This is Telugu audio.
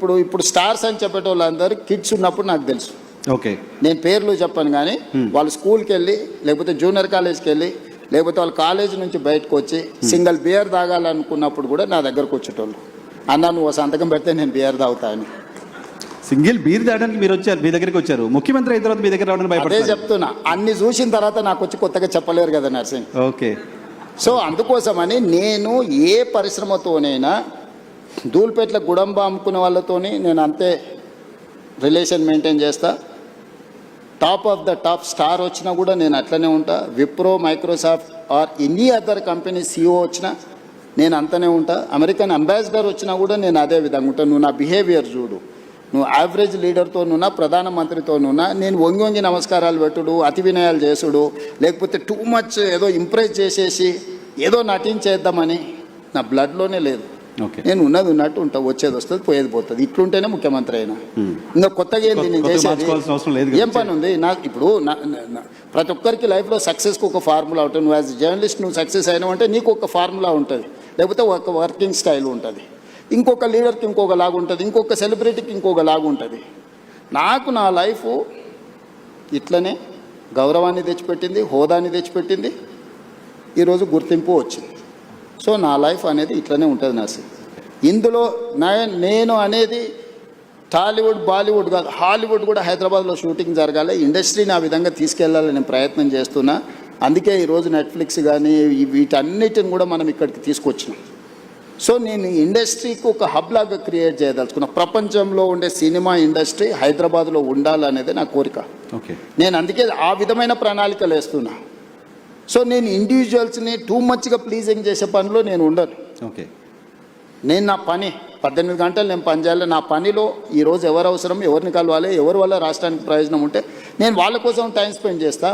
ఇప్పుడు స్టార్స్ అని చెప్పేట వాళ్ళందరూ కిడ్స్ ఉన్నప్పుడు నాకు తెలుసు. ఓకే, నేను పేర్లు చెప్పాను కానీ వాళ్ళు స్కూల్కి వెళ్ళి లేకపోతే జూనియర్ కాలేజ్కి వెళ్ళి లేకపోతే వాళ్ళ కాలేజ్ నుంచి బయటకు వచ్చి సింగిల్ బియర్ తాగాలనుకున్నప్పుడు కూడా నా దగ్గరకు వచ్చేటోళ్ళు. అన్న నువ్వు సంతకం పెడితే నేను బియర్ తాగుతా అని. సింగిల్ బీర్ తాగడానికి మీరు వచ్చారు, మీ దగ్గరికి వచ్చారు. ముఖ్యమంత్రి అయిన తర్వాత మీ దగ్గర రావడానికి అదే భయపడతారు. చెప్తున్నా, అన్ని చూసిన తర్వాత నాకు వచ్చి కొత్తగా చెప్పలేరు కదా నర్సింగ్. ఓకే, సో అందుకోసమని నేను ఏ పరిశ్రమతోనైనా ధూల్పేట్ల గుడంబ అమ్ముకునే వాళ్ళతోని నేను అంతే రిలేషన్ మెయింటైన్ చేస్తా. Top of the top star వచ్చినా కూడా నేను అట్లనే ఉంటా. Wipro, Microsoft or any other company CEO వచ్చినా నేను అంతనే ఉంటా. అమెరికన్ అంబాసిడర్ వచ్చినా కూడా నేను అదే విధంగా ఉంటాను. నువ్వు నా బిహేవియర్ చూడు, నువ్వు యావరేజ్ లీడర్తోనున్నా ప్రధానమంత్రితోనున్నా నేను వంగి వంగి నమస్కారాలు పెట్టుడు, అతి వినయాలు చేసుడు, లేకపోతే టూ మచ్ ఏదో ఇంప్రెస్ చేసేసి ఏదో నటించేద్దామని నా బ్లడ్లోనే లేదు. నేను ఉన్నది ఉన్నట్టు ఉంటా, వచ్చేది వస్తుంది, పోయేది పోతుంది. ఇట్లుంటేనే ముఖ్యమంత్రి అయినా. ఇంకా కొత్తగా ఏంది నేను చేసేది? ఏం పని ఉంది నా? ఇప్పుడు ప్రతి ఒక్కరికి లైఫ్లో సక్సెస్కి ఒక ఫార్ములా ఉంటుంది. నువ్వు యాజ్ జర్నలిస్ట్ నువ్వు సక్సెస్ అయినావు అంటే నీకు ఒక ఫార్ములా ఉంటుంది, లేకపోతే ఒక వర్కింగ్ స్టైల్ ఉంటుంది. ఇంకొక లీడర్కి ఇంకొక లాగా ఉంటుంది, ఇంకొక సెలబ్రిటీకి ఇంకొక లాగా ఉంటుంది. నాకు నా లైఫ్ ఇట్లనే గౌరవాన్ని తెచ్చిపెట్టింది, హోదాని తెచ్చిపెట్టింది, ఈరోజు గుర్తింపు వచ్చింది. సో నా లైఫ్ అనేది ఇట్లనే ఉంటుంది నాసి. ఇందులో నేను అనేది టాలీవుడ్, బాలీవుడ్ కాదు, హాలీవుడ్ కూడా హైదరాబాద్లో షూటింగ్ జరగాలి, ఇండస్ట్రీని ఆ విధంగా తీసుకెళ్లాలని ప్రయత్నం చేస్తున్నా. అందుకే ఈరోజు నెట్ఫ్లిక్స్ కానీ వీటన్నిటిని కూడా మనం ఇక్కడికి తీసుకొచ్చినాం. సో నేను ఇండస్ట్రీకి ఒక హబ్ లాగా క్రియేట్ చేయదలుచుకున్నా. ప్రపంచంలో ఉండే సినిమా ఇండస్ట్రీ హైదరాబాద్లో ఉండాలనేది నా కోరిక. నేను అందుకే ఆ విధమైన ప్రణాళికలు వేస్తున్నా. సో నేను ఇండివిజువల్స్ని టూ మచ్గా ప్లీజింగ్ చేసే పనిలో నేను ఉండను. నేను నా పని 18 గంటలు నేను పని చేయాలి. నా పనిలో ఈరోజు ఎవరు అవసరం, ఎవరిని కలవాలి, ఎవరి వల్ల రాష్ట్రానికి ప్రయోజనం ఉంటే నేను వాళ్ళ కోసం టైం స్పెండ్ చేస్తా.